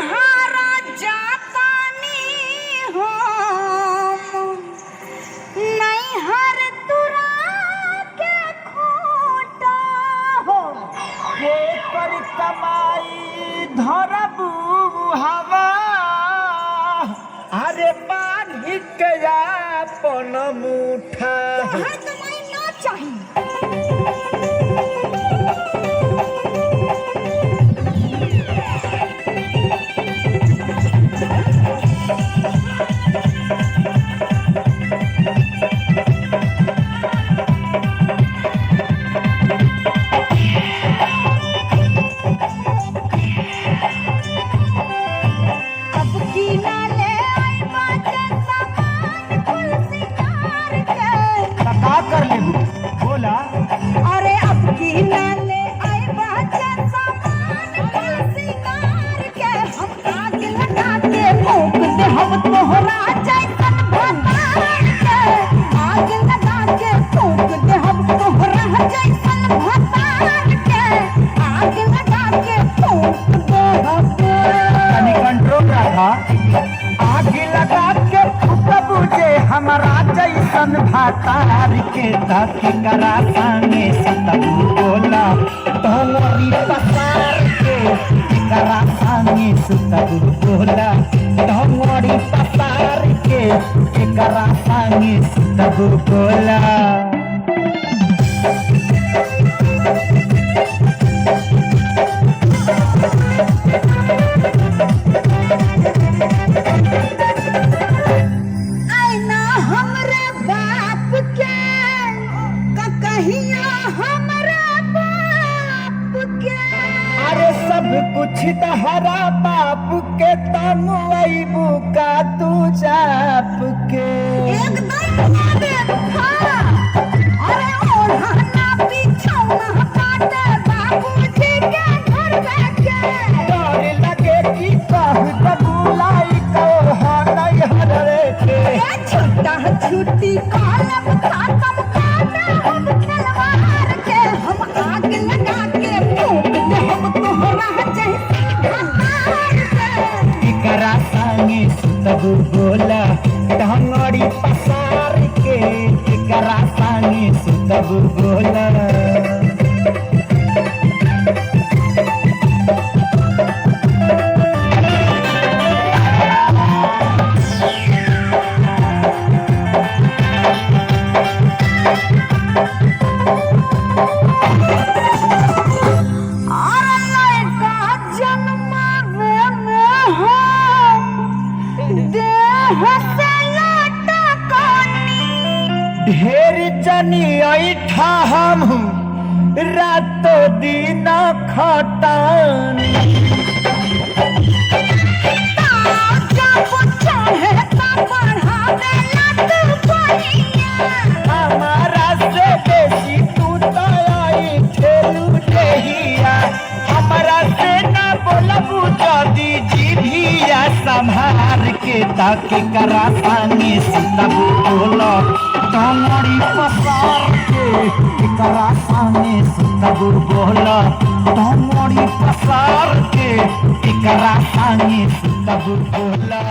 हारा जातानी हम नहीं हर तुरा के खोटा हो के कर कमाई धरबू हवा अरे बांधी के अपन मुठा हर कमाई ना चाहिए। अब की ना ले आई बाजे सामान कुल सिंगार के। का कर लेबू बोला अरे अब की ना ले आई बाजे सामान कुल सिंगार के। हम आग लगा के फूंक दे हम तोहरा जैसन भतार के। आग लगा के फूंक दे हम तोहरा जैसन भतार के। आग लगा के फूंक दे हम तनी कंट्रोल रखा आग लगा के फुटबू जे हमारा जैसन भातार के ताकि करा संगे सुतबू बोला तोरी पसार के करा संगे सुतबू बोला तोरी पसार के करा संगे सुतबू बोला आईना हमरे बाप के कहिया हमरे बाप के। अरे सब कुछ तहरा बाप के तम अबू का तू जाप के एकदम आगे था। अरे ओढ़ना बिछौना काटे बाबूजी के घर बैठे। डर लगे कि कहू कबूलाई को नहीं हरे के ये छुट्टा छुट्टी कॉलम खत्म काटे हम खिलवाड़ के। हम आग लगा के फूंक दे हम तोहरा जैसन भतार के। करा संगे सुतबू बोला टंगड़ी पसार के करा संगे सुतबू बोला अरे लड़का जन्मावे में हम देह से लटकनी। ढेर जनी ऐठा हम रातो दिन खटानी जब चाहे तब बढ़ावे लत पहिया। हमारा से बेसी तू तो आई ठेलू देहिया हमारा से ना बोलबू जदी जीभिया संभार के ताकि करा संगे सुतबू बोला टंगड़ी पसार के करा संगे सुतबू बोला टंगड़ी पसार के करा संगे सुतबू बोला